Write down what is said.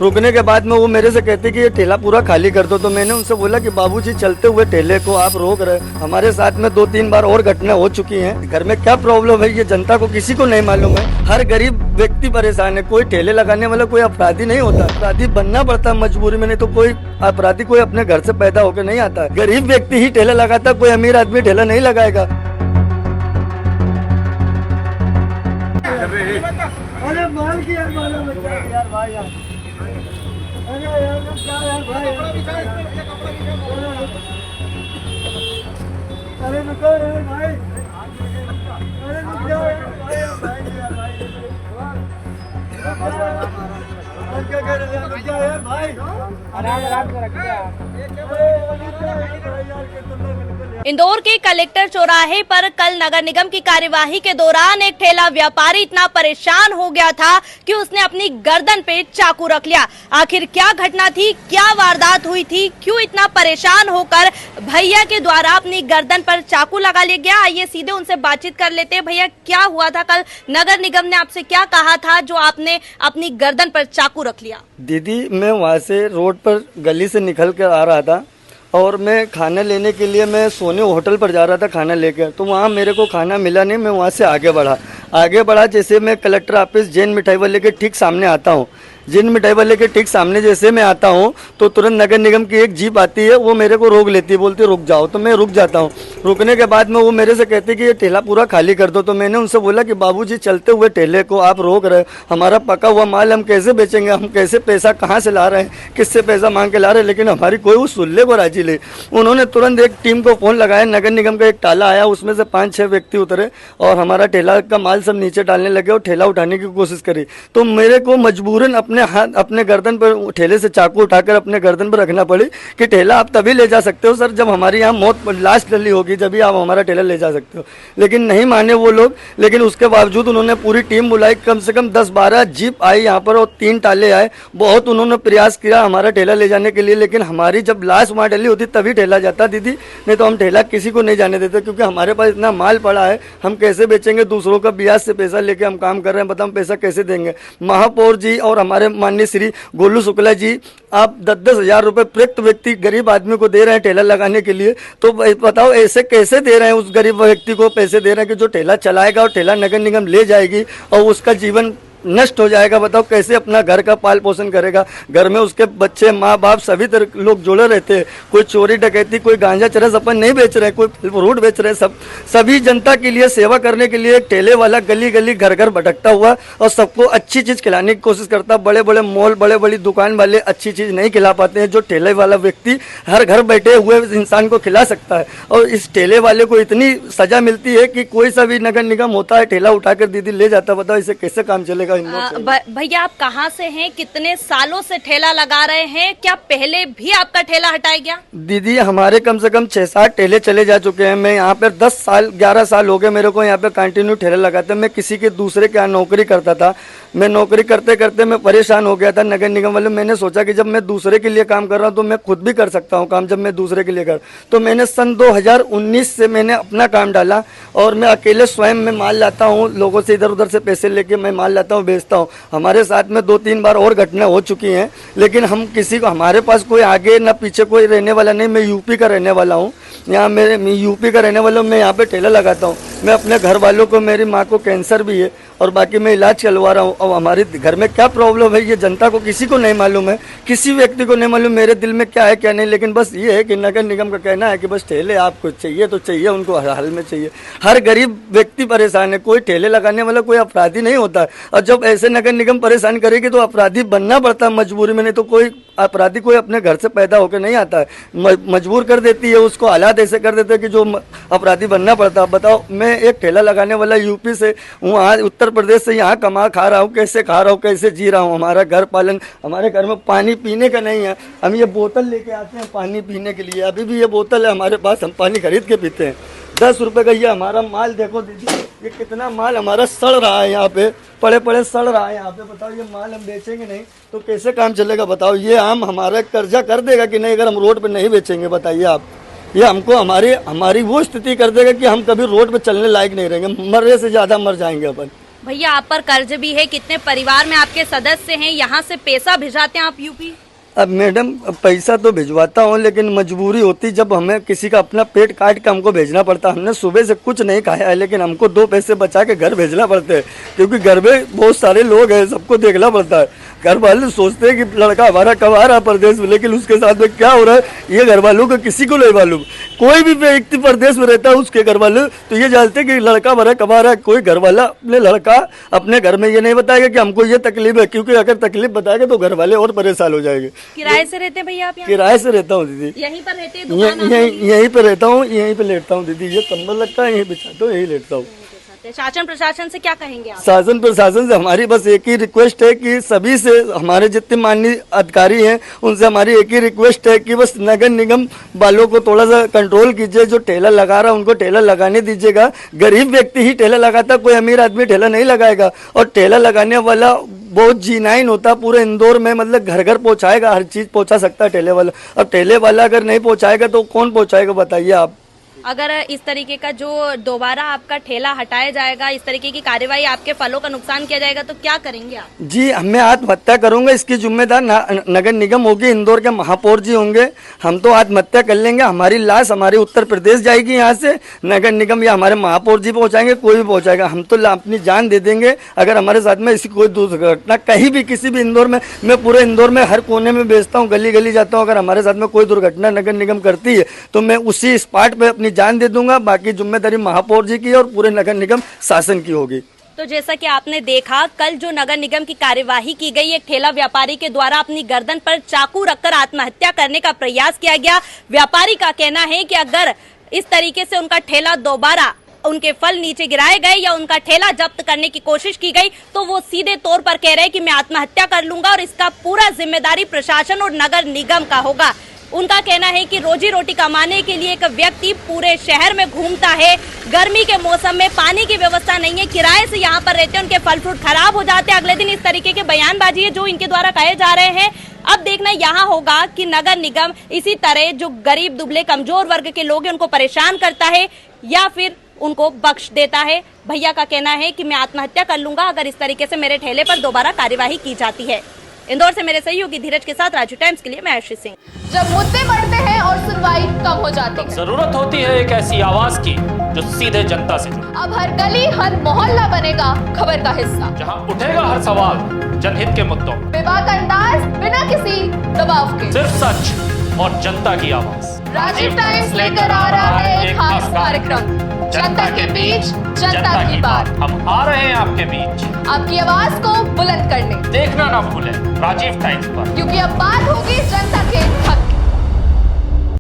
रुकने के बाद में वो मेरे से कहते कि ये ठेला पूरा खाली कर दो। तो मैंने उनसे बोला कि बाबूजी चलते हुए ठेले को आप रोक रहे, हमारे साथ में 2-3 बार और घटना हो चुकी हैं। घर में क्या प्रॉब्लम है ये जनता को किसी को नहीं मालूम है। हर गरीब व्यक्ति परेशान है। कोई ठेले लगाने वाला कोई अपराधी नहीं होता, अपराधी बनना पड़ता है मजबूरी में, नहीं तो कोई अपराधी कोई अपने घर से पैदा होकर नहीं आता। गरीब व्यक्ति ही ठेला लगाता, कोई अमीर आदमी ठेला नहीं लगाएगा। अरे माल की यार माला बच्चा यार भाई यार, अरे यार क्या यार भाई, अरे रुको यार भाई, अरे रुक जाओ यार भाई यार भाई, क्या कर रहे हैं, रुक जाओ यार भाई, आराम से रखिए इंदौर के कलेक्टर चौराहे पर कल नगर निगम की कार्यवाही के दौरान एक ठेला व्यापारी इतना परेशान हो गया था कि उसने अपनी गर्दन पे चाकू रख लिया। आखिर क्या घटना थी, क्या वारदात हुई थी, क्यों इतना परेशान होकर भैया के द्वारा अपनी गर्दन पर चाकू लगा लिया गया? आइए सीधे उनसे बातचीत कर लेते हैं। भैया क्या हुआ था कल, नगर निगम ने आपसे क्या कहा था जो आपने अपनी गर्दन पर चाकू रख लिया? दीदी मैं वहाँ से रोड पर गली से निकल कर आ रहा था और मैं खाना लेने के लिए मैं सोने होटल पर जा रहा था खाना लेकर। तो वहाँ मेरे को खाना मिला नहीं, मैं वहाँ से आगे बढ़ा जैसे मैं कलेक्टर ऑफिस जैन मिठाई वाले के ठीक सामने आता हूँ। जैन मिठाई वाले के ठीक सामने जैसे मैं आता हूँ तो तुरंत नगर निगम की एक जीप आती है, वो मेरे को रोक लेती है, बोलती है रुक जाओ। तो मैं रुक जाता हूँ। रुकने के बाद में वो मेरे से कहते कि ये ठेला पूरा खाली कर दो। तो मैंने उनसे बोला कि बाबूजी चलते हुए ठेले को आप रोक रहे, हमारा पका हुआ माल हम कैसे बेचेंगे, हम कैसे पैसा कहाँ से ला रहे हैं, किससे पैसा मांग के ला रहे हैं, लेकिन हमारी कोई उस सुल्ले को राजी नहीं। उन्होंने तुरंत एक टीम को फ़ोन लगाया, नगर निगम का एक टाला आया, उसमें से 5-6 व्यक्ति उतरे और हमारा ठेला का माल सब नीचे डालने लगे और ठेला उठाने की कोशिश करी। तो मेरे को मजबूरन अपने गर्दन पर ठेले से चाकू उठाकर अपने गर्दन पर रखना पड़ी कि ठेला आप तभी ले जा सकते हो सर जब हमारी यहाँ मौत लाश डली होगी, जब आप हमारा ठेला ले जा सकते हो। लेकिन नहीं माने वो लोग, लेकिन उसके बावजूद उन्होंने पूरी टीम बुलाई, कम से कम 10-12 जीप आई यहाँ पर और 3 टाले आए। बहुत उन्होंने प्रयास किया हमारा ठेला ले जाने के लिए, लेकिन हमारी जब लाश वहाँ डली होती तभी ठेला जाता दीदी, नहीं तो हम ठेला किसी को नहीं जाने देते, क्योंकि हमारे पास इतना माल पड़ा है, हम कैसे बेचेंगे? दूसरों का ब्याज से पैसा लेके हम काम कर रहे हैं, बताओ हम पैसा कैसे देंगे? महापौर जी और हमारे माननीय श्री गोलू शुक्ला जी, आप 10-10 हज़ार रुपये प्रत्येक व्यक्ति गरीब आदमी को दे रहे हैं ठेला लगाने के लिए। तो बताओ ऐसे कैसे दे रहे हैं उस गरीब व्यक्ति को पैसे दे रहे हैं कि जो ठेला चलाएगा और ठेला नगर निगम ले जाएगी और उसका जीवन नष्ट हो जाएगा। बताओ कैसे अपना घर का पाल पोषण करेगा? घर में उसके बच्चे, माँ बाप सभी तरह लोग जुड़े रहते हैं। कोई चोरी डकैती, कोई गांजा चरस अपन नहीं बेच रहे, कोई फ्रूट बेच रहे, सभी जनता के लिए सेवा करने के लिए एक ठेले वाला गली गली घर घर भटकता हुआ और सबको अच्छी चीज़ खिलाने की कोशिश करता। बड़े बड़े मॉल, बड़े बड़ी दुकान वाले अच्छी चीज़ नहीं खिला पाते हैं, जो ठेले वाला व्यक्ति हर घर बैठे हुए इंसान को खिला सकता है। और इस ठेले वाले को इतनी सजा मिलती है कि कोई सा भी नगर निगम होता है ठेला उठाकर दीदी ले जाता। बताओ इसे कैसे काम चलेगा? भैया आप कहाँ से हैं, कितने सालों से ठेला लगा रहे हैं? क्या पहले भी आपका ठेला हटाया गया? दीदी हमारे कम से कम 6-7 ठेले चले जा चुके हैं। मैं यहाँ पर 10-11 साल हो गए मेरे को यहाँ पे कंटिन्यू ठेले लगाते। मैं किसी के दूसरे के यहाँ नौकरी करता था। मैं नौकरी करते करते मैं परेशान हो गया था नगर निगम वाले। मैंने सोचा कि जब मैं दूसरे के लिए काम कर रहा हूँ तो मैं खुद भी कर सकता हूँ काम, जब मैं दूसरे के लिए कर। तो मैंने सन 2019 से मैंने अपना काम डाला और मैं अकेले स्वयं में माल लाता हूँ, लोगों से इधर उधर से पैसे लेके मैं माल लाता हूँ, बेचता हूँ। हमारे साथ में 2-3 बार और घटना हो चुकी हैं, लेकिन हम किसी को, हमारे पास कोई आगे ना पीछे कोई रहने वाला नहीं। मैं यूपी का रहने वाला हूँ, यहाँ मैं यूपी का रहने वाला हूँ। मैं यहाँ पे ठेला लगाता हूँ। मैं अपने घर वालों को, मेरी माँ को कैंसर भी है और बाकी मैं इलाज चलवा रहा हूँ। और हमारे घर में क्या प्रॉब्लम है ये जनता को किसी को नहीं मालूम है, किसी व्यक्ति को नहीं मालूम मेरे दिल में क्या है क्या नहीं। लेकिन बस ये है कि नगर निगम का कहना है कि बस ठेले आपको चाहिए तो चाहिए, उनको हर हाल में चाहिए। हर गरीब व्यक्ति परेशान है, कोई ठेले लगाने वाला कोई अपराधी नहीं होता है। और जब ऐसे नगर निगम परेशान करेगी तो अपराधी बनना पड़ता है मजबूरी में, नहीं तो कोई अपराधी कोई अपने घर से पैदा होकर नहीं आता है। मजबूर कर देती है उसको, हालात ऐसे कर देते हैं कि जो अपराधी बनना पड़ता है। बताओ मैं एक ठेला लगाने वाला यूपी से हूँ, आज उत्तर प्रदेश से यहाँ कमा खा रहा हूँ, कैसे खा रहा हूँ, कैसे जी रहा हूँ? हमारा घर पालन, हमारे घर में पानी पीने का नहीं है। हम ये बोतल लेके आते हैं पानी पीने के लिए, अभी भी ये बोतल है हमारे पास, हम पानी खरीद के पीते हैं। 10 रुपए का ये हमारा माल देखो दीदी, ये कितना माल हमारा सड़ रहा है यहाँ पे, पड़े पड़े सड़ रहा है यहाँ पे। बताओ ये माल हम बेचेंगे नहीं तो कैसे काम चलेगा? बताओ ये आम हमारा कर्जा कर देगा कि नहीं अगर हम रोड पे नहीं बेचेंगे? बताइए आप, ये हमको हमारी वो स्थिति कर देगा कि हम कभी रोड पे चलने लायक नहीं रहेंगे, मरने से ज़्यादा मर जाएंगे अपन। भैया आप पर कर्ज भी है, कितने परिवार में आपके सदस्य हैं, यहाँ से पैसा भिजवाते हैं आप यूपी? अब मैडम पैसा तो भिजवाता हूँ, लेकिन मजबूरी होती जब हमें किसी का अपना पेट काट के हमको भेजना पड़ता। हमने सुबह से कुछ नहीं खाया है, लेकिन हमको 2 पैसे बचा के घर भेजना पड़ते हैं, क्योंकि घर में बहुत सारे लोग हैं, सबको देखना पड़ता है। घर वाले सोचते हैं कि लड़का हमारा कमा रहा प्रदेश में, लेकिन उसके साथ में क्या हो रहा है ये घर वालों को किसी को नहीं मालूम। कोई भी व्यक्ति प्रदेश में रहता है उसके घर वाले तो ये जानते हैं कि लड़का हमारा कमा रहा है। कोई घर वाला अपने लड़का अपने घर में ये नहीं बताएगा कि हमको ये तकलीफ है, क्योंकि अगर तकलीफ बताएगा तो घर वाले और परेशान हो जाएंगे। किराए से रहते हैं भैया आप यहाँ? किराए से रहता हूँ दीदी, यहीं पर रहते हैं? दुकान आपकी? यहीं पे रहता हूँ, यहीं पे लेटता हूँ दीदी। ये कंबल लगता है, यहीं बिछाता हूँ, यहीं लेटता हूँ। शासन प्रशासन से क्या कहेंगे आप? शासन प्रशासन से हमारी बस एक ही रिक्वेस्ट है कि सभी से, हमारे जितने माननीय अधिकारी हैं उनसे हमारी एक ही रिक्वेस्ट है कि बस नगर निगम वालों को थोड़ा सा कंट्रोल कीजिए। जो ठेला लगा रहा है उनको ठेला लगाने दीजिएगा। गरीब व्यक्ति ही ठेला लगाता, कोई अमीर आदमी ठेला नहीं लगाएगा। और ठेला लगाने वाला बहुत G9 होता पूरे इंदौर में, मतलब घर घर पहुंचाएगा, हर चीज पहुंचा सकता है ठेले वाला। अब ठेले वाला अगर नहीं पहुंचाएगा तो कौन पहुंचाएगा बताइए आप। अगर इस तरीके का जो दोबारा आपका ठेला हटाया जाएगा, इस तरीके की कार्यवाही, आपके फलों का नुकसान किया जाएगा तो क्या करेंगे आप? जी मैं आत्महत्या करूंगा। इसकी जिम्मेदार नगर निगम होगी, इंदौर के महापौर जी होंगे। हम तो आत्महत्या कर लेंगे, हमारी लाश हमारी उत्तर प्रदेश जाएगी यहाँ से, नगर निगम या हमारे महापौर जी पहुंचाएंगे, कोई भी पहुंचाएगा। हम तो अपनी जान दे देंगे अगर हमारे साथ में ऐसी कोई दुर्घटना कहीं भी किसी भी इंदौर में, मैं पूरे इंदौर में हर कोने में बेचता हूँ, गली गली जाता हूँ। अगर हमारे साथ में कोई दुर्घटना नगर निगम करती है तो मैं उसी स्पॉट पे अपनी जान दे दूंगा। बाकी जिम्मेदारी महापौर जी की और पूरे नगर निगम शासन की होगी। तो जैसा कि आपने देखा, कल जो नगर निगम की कार्यवाही की गई, एक ठेला व्यापारी के द्वारा अपनी गर्दन पर चाकू रखकर आत्महत्या करने का प्रयास किया गया। व्यापारी का कहना है कि अगर इस तरीके से उनका ठेला दोबारा, उनके फल नीचे गिराए गए या उनका ठेला जब्त करने की कोशिश की गई तो वो सीधे तौर पर कह रहे हैं कि मैं आत्महत्या कर लूंगा और इसका पूरा जिम्मेदारी प्रशासन और नगर निगम का होगा। उनका कहना है कि रोजी रोटी कमाने के लिए एक व्यक्ति पूरे शहर में घूमता है, गर्मी के मौसम में पानी की व्यवस्था नहीं है, किराए से यहाँ पर रहते हैं, उनके फल फ्रूट खराब हो जाते हैं। अगले दिन इस तरीके के बयानबाजी है जो इनके द्वारा कहे जा रहे हैं। अब देखना यहाँ होगा कि नगर निगम इसी तरह जो गरीब दुबले कमजोर वर्ग के लोग हैं उनको परेशान करता है या फिर उनको बख्श देता है। भैया का कहना है कि मैं आत्महत्या कर लूंगा अगर इस तरीके से मेरे ठेले पर दोबारा कार्यवाही की जाती है। इंदौर से मेरे सहयोगी धीरज के साथ राजू टाइम्स के लिए मैं आशीष सिंह। जब मुद्दे बढ़ते हैं और सुनवाई कम हो जाती है, जरूरत होती है एक ऐसी आवाज की जो सीधे जनता से जुड़े। अब हर गली हर मोहल्ला बनेगा खबर का हिस्सा, जहां उठेगा हर सवाल जनहित के मुद्दों, बेबाक अंदाज बिना किसी दबाव के, सिर्फ सच और जनता की आवाज। राजीव टाइम्स लेकर आ रहा है एक खास कार्यक्रम, जनता के बीच जनता की बात। हम आ रहे हैं आपके बीच आपकी आवाज को बुलंद करने। देखना ना भूलें राजीव टाइम्स पर, क्योंकि अब बात